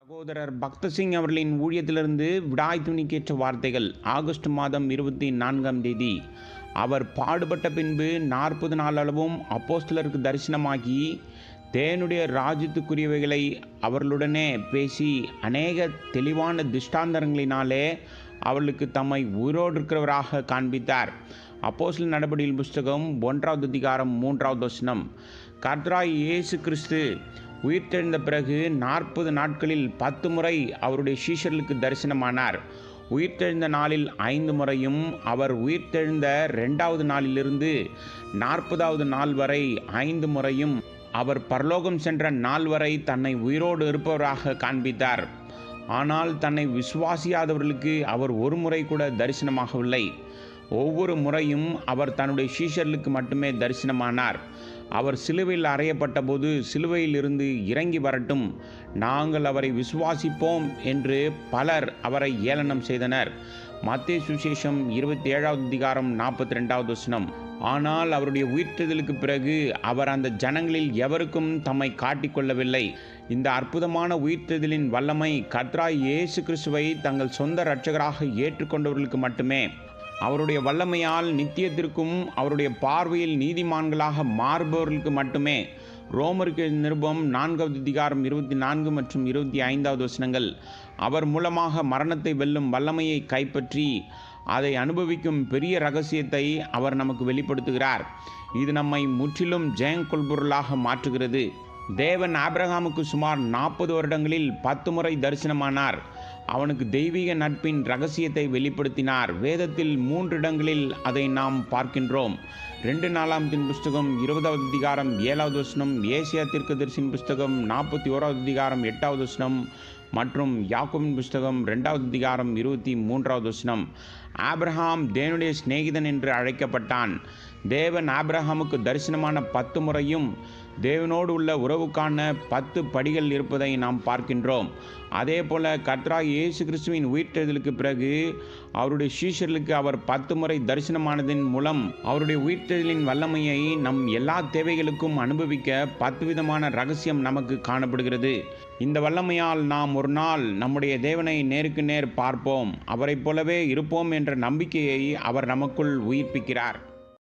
சகோதரர் பக்தசிங் அவர்களின் ஊழியத்திலிருந்து விடாய் துணிக்கேற்ற வார்த்தைகள். ஆகஸ்ட் மாதம் 24ஆம் தேதி. அவர் பாடுபட்ட பின்பு 40 நாள் அளவும் அப்போஸ்தலருக்கு தரிசனமாகி தேவனுடைய ராஜ்யத்துக்குரியவைகளை அவர்களுடனே பேசி அநேக தெளிவான திஷ்டாந்தரங்களினாலே அவர்களுக்கு தம்மை உயிரோடு இருக்கிறவராக காண்பித்தார். அப்போஸ்தலர் நடபடிகள் புஸ்தகம் 1வது அதிகாரம் 3வது வசனம். கர்த்தராய் இயேசு கிறிஸ்து உயிர்த்தெழுந்த பிறகு 40 நாட்களில் 10 முறை அவருடைய சீஷர்களுக்கு தரிசனமானார். உயிர்த்தெழுந்த நாளில் 5 முறையும், அவர் உயிர்த்தெழுந்த 2வது நாளிலிருந்து 40வது நாள் வரை 5 முறையும், அவர் பரலோகம் சென்ற நாள் வரை தன்னை உயிரோடு இருப்பவராக காண்பித்தார். ஆனால் தன்னை விசுவாசியாதவர்களுக்கு அவர் ஒரு முறை கூட தரிசனமாகவில்லை. ஒவ்வொரு முறையும் அவர் தன்னுடைய சீஷர்களுக்கு மட்டுமே தரிசனமானார். அவர் சிலுவையில் அறையப்பட்ட போது சிலுவையில் இருந்து இறங்கி வரட்டும், நாங்கள் அவரை விசுவாசிப்போம் என்று பலர் அவரை ஏளனம் செய்தனர். மத்தேயு சுவிசேஷம் 27வது அதிகாரம் 42வது வசனம். ஆனால் அவருடைய உயிர்த்தெழுதலுக்கு பிறகு அவர் அந்த ஜனங்களில் எவருக்கும் தம்மை காட்டிக்கொள்ளவில்லை. இந்த அற்புதமான உயிர்த்தெழுதலின் வல்லமை கர்த்தராய் இயேசு கிறிஸ்துவை தங்கள் சொந்த இரட்சகராக ஏற்றுக்கொண்டவர்களுக்கு மட்டுமே. அவருடைய வல்லமையால் நித்தியத்திற்கும் அவருடைய பார்வையில் நீதிமான்களாக மாறுபவர்களுக்கு மட்டுமே. ரோமருக்கு நிருபம் 4வது அதிகாரம் 24 மற்றும் 25வது வசனங்கள். அவர் மூலமாக மரணத்தை வெல்லும் வல்லமையை கைப்பற்றி அதை அனுபவிக்கும் பெரிய இரகசியத்தை அவர் நமக்கு வெளிப்படுத்துகிறார். இது நம்மை முற்றிலும் ஜெயங்கொள்பொருளாக மாற்றுகிறது. தேவன் ஆபிரகாமுக்கு சுமார் 40 வருடங்களில் 10 முறை தரிசனமானார். அவனுக்கு தெய்வீக நட்பின் இரகசியத்தை வெளிப்படுத்தினார். வேதத்தில் 3 இடங்களில் அதை நாம் பார்க்கின்றோம். 2 நாளாகமத்தின் புஸ்தகம் 20வது அதிகாரம் 7வது வசனம், ஏசாயா தீர்க்கதரிசியின் புஸ்தகம் 41வது அதிகாரம் 8வது வசனம் மற்றும் யாக்கோபின் புஸ்தகம் 2வது அதிகாரம் 23வது வசனம். ஆபிரகாம் தேவனுடைய சிநேகிதன் என்று அழைக்கப்பட்டான். தேவன் ஆபிரகாமுக்கு தரிசனமான 10 முறையும் தேவனோடு உள்ள உறவுக்கான 10 படிகள் இருப்பதை நாம் பார்க்கின்றோம். அதே போல கர்த்தராகிய இயேசு கிறிஸ்துவின் உயிர்த்தெழுதலுக்கு பிறகு அவருடைய சீஷர்களுக்கு அவர் 10 முறை தரிசனமானதின் மூலம் அவருடைய உயிர்த்தெழுதலின் வல்லமையை நம் எல்லா தேவைகளுக்கும் அனுபவிக்க 10 விதமான ரகசியம் நமக்கு காணப்படுகிறது. இந்த வல்லமையால் நாம் ஒரு நாள் நம்முடைய தேவனை நேருக்கு நேர் பார்ப்போம். அவரைப் போலவே இருப்போம் என்ற நம்பிக்கையை அவர் நமக்குள் உயிர்ப்பிக்கிறார்.